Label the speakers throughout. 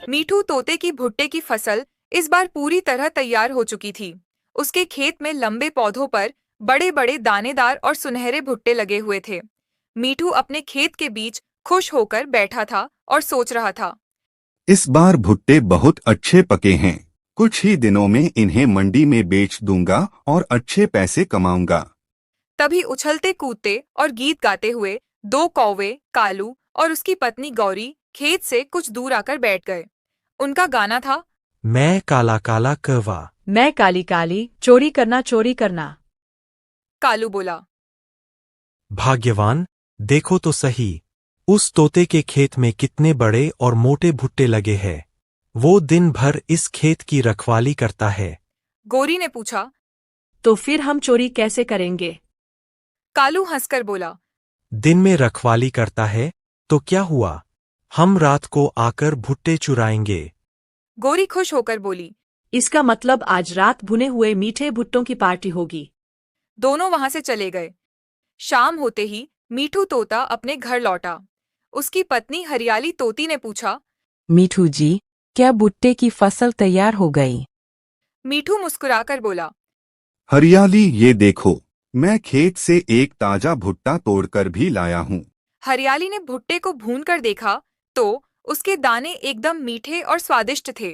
Speaker 1: मीठू तोते की भुट्टे की फसल इस बार पूरी तरह तैयार हो चुकी थी। उसके खेत में लंबे पौधों पर बड़े बड़े दानेदार और सुनहरे भुट्टे लगे हुए थे। मीठू अपने खेत के बीच खुश होकर बैठा था और सोच रहा था।
Speaker 2: इस बार भुट्टे बहुत अच्छे पके हैं। कुछ ही दिनों में इन्हें मंडी में बेच दूंगा और अच्छे पैसे कमाऊंगा।
Speaker 1: तभी उछलते कूदते और गीत गाते हुए दो कौवे कालू और उसकी पत्नी गौरी खेत से कुछ दूर आकर बैठ गए। उनका गाना था,
Speaker 3: मैं काला काला कौवा।
Speaker 4: मैं काली काली चोरी करना चोरी करना।
Speaker 1: कालू बोला।
Speaker 3: भाग्यवान, देखो तो सही, उस तोते के खेत में कितने बड़े और मोटे भुट्टे लगे हैं। वो दिन भर इस खेत की रखवाली करता है।
Speaker 1: गौरी ने पूछा।
Speaker 4: तो फिर हम चोरी कैसे करेंगे?
Speaker 1: कालू हंसकर बोला।
Speaker 3: दिन में रखवाली करता है तो क्या हुआ, हम रात को आकर भुट्टे चुराएंगे।
Speaker 1: गौरी खुश होकर बोली।
Speaker 4: इसका मतलब आज रात भुने हुए मीठे भुट्टों की पार्टी होगी।
Speaker 1: दोनों वहां से चले गए। शाम होते ही मीठू तोता अपने घर लौटा। उसकी पत्नी हरियाली तोती ने पूछा।
Speaker 5: मीठू जी, क्या भुट्टे की फसल तैयार हो गई?
Speaker 1: मीठू मुस्कुराकर बोला।
Speaker 2: हरियाली, ये देखो, मैं खेत से एक ताजा भुट्टा तोड़कर भी लाया हूँ।
Speaker 1: हरियाली ने भुट्टे को भूनकर देखा तो उसके दाने एकदम मीठे और स्वादिष्ट थे।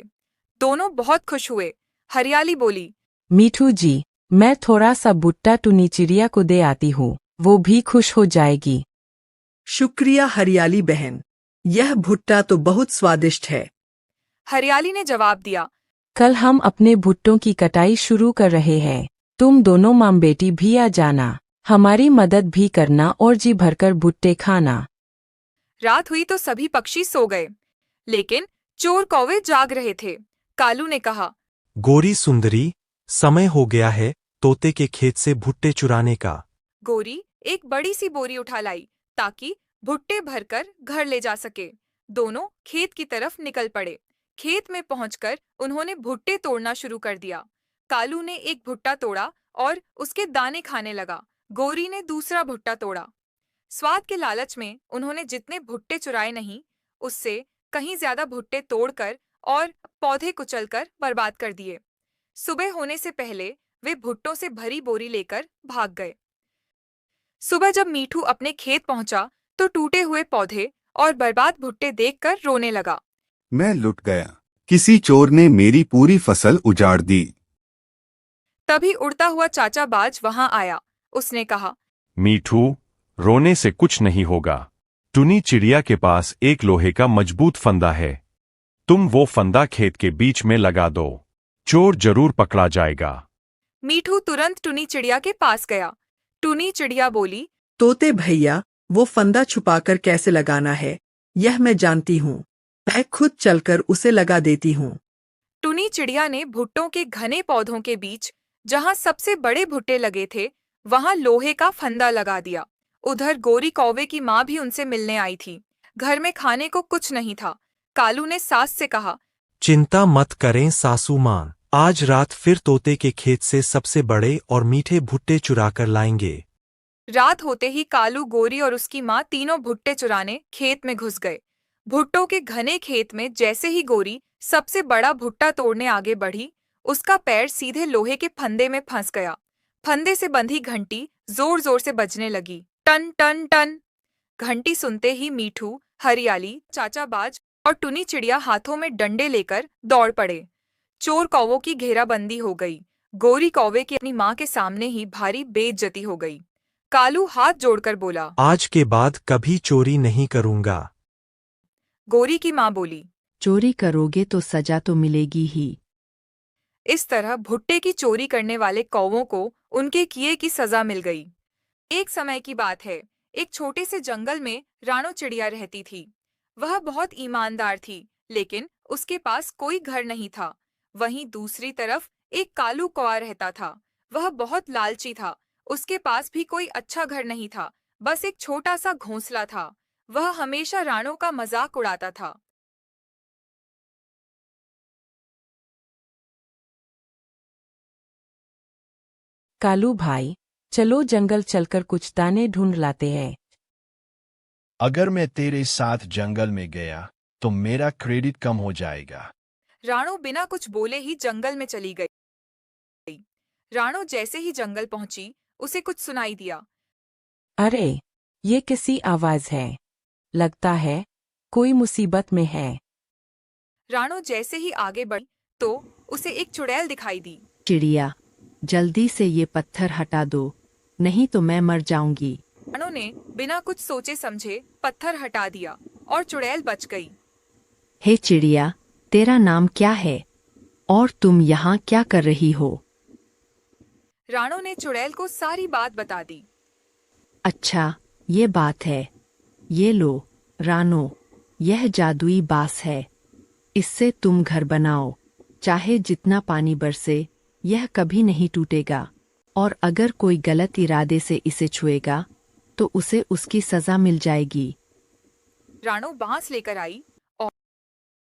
Speaker 1: दोनों बहुत खुश हुए। हरियाली बोली।
Speaker 5: मीठू जी, मैं थोड़ा सा भुट्टा टुनी चिड़िया को दे आती हूँ, वो भी खुश हो जाएगी।
Speaker 6: शुक्रिया हरियाली बहन, यह भुट्टा तो बहुत स्वादिष्ट है।
Speaker 1: हरियाली ने जवाब दिया।
Speaker 5: कल हम अपने भुट्टों की कटाई शुरू कर रहे हैं। तुम दोनों माँ बेटी भी आ जाना, हमारी मदद भी करना और जी भरकर भुट्टे खाना।
Speaker 1: रात हुई तो सभी पक्षी सो गए, लेकिन चोर कौवे जाग रहे थे। कालू ने कहा।
Speaker 3: गौरी सुंदरी, समय हो गया है तोते के खेत से भुट्टे चुराने का।
Speaker 1: गौरी एक बड़ी सी बोरी उठा लाई ताकि भुट्टे भरकर घर ले जा सके। दोनों खेत की तरफ निकल पड़े। खेत में पहुंचकर उन्होंने भुट्टे तोड़ना शुरू कर दिया। कालू ने एक भुट्टा तोड़ा और उसके दाने खाने लगा। गौरी ने दूसरा भुट्टा तोड़ा। स्वाद के लालच में उन्होंने जितने भुट्टे चुराए नहीं, उससे कहीं ज्यादा भुट्टे तोड़कर और पौधे कुचलकर बर्बाद कर दिए। सुबह होने से पहले वे भुट्टों से भरी बोरी लेकर भाग गए। सुबह जब मीठू अपने खेत पहुंचा तो टूटे हुए पौधे और बर्बाद भुट्टे देखकर रोने लगा।
Speaker 2: मैं लुट गया, किसी चोर ने मेरी पूरी फसल उजाड़ दी।
Speaker 1: तभी उड़ता हुआ चाचा बाज वहां आया। उसने कहा।
Speaker 7: मीठू, रोने से कुछ नहीं होगा। टुनी चिड़िया के पास एक लोहे का मजबूत फंदा है। तुम वो फंदा खेत के बीच में लगा दो, चोर जरूर पकड़ा जाएगा।
Speaker 1: मीठू तुरंत टुनी चिड़िया के पास गया। टुनी चिड़िया बोली।
Speaker 6: तोते भैया, वो फंदा छुपाकर कैसे लगाना है, यह मैं जानती हूँ। मैं खुद चलकर उसे लगा देती हूँ।
Speaker 1: टुनी चिड़िया ने भुट्टों के घने पौधों के बीच, जहां सबसे बड़े भुट्टे लगे थे, वहां लोहे का फंदा लगा दिया। उधर गौरी कौवे की माँ भी उनसे मिलने आई थी। घर में खाने को कुछ नहीं था। कालू ने सास से कहा।
Speaker 3: चिंता मत करें सासू माँ, आज रात फिर तोते के खेत से सबसे बड़े और मीठे भुट्टे चुराकर लाएंगे।
Speaker 1: रात होते ही कालू, गौरी और उसकी माँ तीनों भुट्टे चुराने खेत में घुस गए। भुट्टों के घने खेत में जैसे ही गौरी सबसे बड़ा भुट्टा तोड़ने आगे बढ़ी, उसका पैर सीधे लोहे के फंदे में फंस गया। फंदे से बंधी घंटी जोर जोर से बजने लगी। टन टन टन। घंटी सुनते ही मीठू, हरियाली, चाचा बाज और टुनी चिड़िया हाथों में डंडे लेकर दौड़ पड़े। चोर कौवों की घेराबंदी हो गई। गौरी कौवे की अपनी माँ के सामने ही भारी बेइज्जती हो गई। कालू हाथ जोड़कर बोला।
Speaker 3: आज के बाद कभी चोरी नहीं करूंगा।
Speaker 1: गौरी की माँ बोली।
Speaker 5: चोरी करोगे तो सजा तो मिलेगी ही।
Speaker 1: इस तरह भुट्टे की चोरी करने वाले कौवों को उनके किए की सजा मिल गई। एक समय की बात है, एक छोटे से जंगल में राणो चिड़िया रहती थी। वह बहुत ईमानदार थी, लेकिन उसके पास कोई घर नहीं था। वहीं दूसरी तरफ एक कालू कौवा रहता था। वह बहुत लालची था। उसके पास भी कोई अच्छा घर नहीं था, बस एक छोटा सा घोंसला था। वह हमेशा राणो का मजाक उड़ाता था।
Speaker 5: कालू भाई, चलो जंगल चलकर कुछ दाने ढूंढ लाते हैं।
Speaker 8: अगर मैं तेरे साथ जंगल में गया तो मेरा क्रेडिट कम हो जाएगा।
Speaker 1: राणो बिना कुछ बोले ही जंगल में चली गई। राणो जैसे ही जंगल पहुंची, उसे कुछ सुनाई दिया।
Speaker 5: अरे, ये किसी आवाज है। लगता है कोई मुसीबत में है।
Speaker 1: राणो जैसे ही आगे बढ़ी तो उसे एक चुड़ैल दिखाई दी।
Speaker 9: चिड़िया, जल्दी से ये पत्थर हटा दो, नहीं तो मैं मर जाऊंगी।
Speaker 1: राणो ने बिना कुछ सोचे समझे पत्थर हटा दिया और चुड़ैल बच गई।
Speaker 9: हे चिड़िया, तेरा नाम क्या है और तुम यहाँ क्या कर रही हो?
Speaker 1: राणो ने चुड़ैल को सारी बात बता दी।
Speaker 9: अच्छा, ये बात है। ये लो रानो, यह जादुई बांस है। इससे तुम घर बनाओ। चाहे जितना पानी बरसे, यह कभी नहीं टूटेगा। और अगर कोई गलत इरादे से इसे छुएगा, तो उसे उसकी सजा मिल जाएगी।
Speaker 1: राणो बांस लेकर आई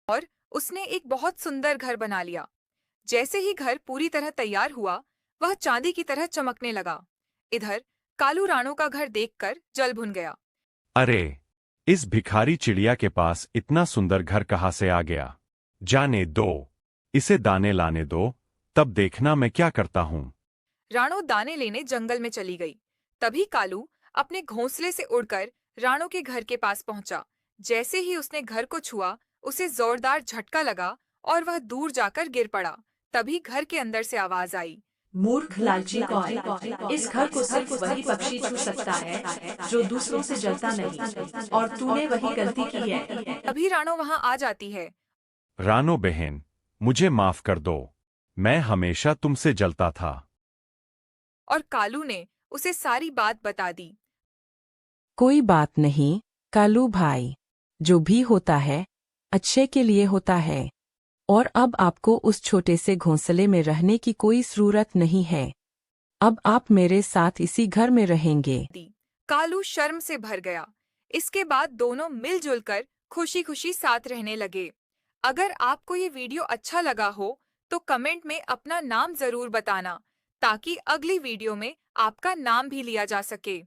Speaker 1: और उसने एक बहुत सुंदर घर बना लिया। जैसे ही घर पूरी तरह तैयार हुआ, वह चांदी की तरह चमकने लगा। इधर कालू राणो का घर देखकर जल भुन गया।
Speaker 7: अरे, इस भिखारी चिड़िया के पास इतना सुंदर घर कहाँ से आ गया? जाने दो, इसे दाने लाने दो, तब देखना मैं क्या करता हूँ।
Speaker 1: राणो दाने लेने जंगल में चली गई। तभी कालू अपने घोंसले से उड़कर राणो के घर के पास पहुंचा। जैसे ही उसने घर को छुआ, उसे जोरदार झटका लगा और वह दूर जाकर गिर पड़ा। तभी घर के अंदर से आवाज आई।
Speaker 4: मूर्ख लालची कौन? इस घर को सिर्फ वही पक्षी छू सकता है जो दूसरों से जलता नहीं, और तूने वही गलती की है।
Speaker 1: तभी राणो वहां आ जाती है।
Speaker 7: रानो बहन, मुझे माफ कर दो। मैं हमेशा तुमसे जलता था।
Speaker 1: और कालू ने उसे सारी बात बता दी।
Speaker 5: कोई बात नहीं कालू भाई, जो भी होता है अच्छे के लिए होता है। और अब आपको उस छोटे से घोंसले में रहने की कोई जरूरत नहीं है। अब आप मेरे साथ इसी घर में रहेंगे।
Speaker 1: कालू शर्म से भर गया। इसके बाद दोनों मिलजुल कर खुशी खुशी साथ रहने लगे। अगर आपको ये वीडियो अच्छा लगा हो तो कमेंट में अपना नाम जरूर बताना, ताकि अगली वीडियो में आपका नाम भी लिया जा सके।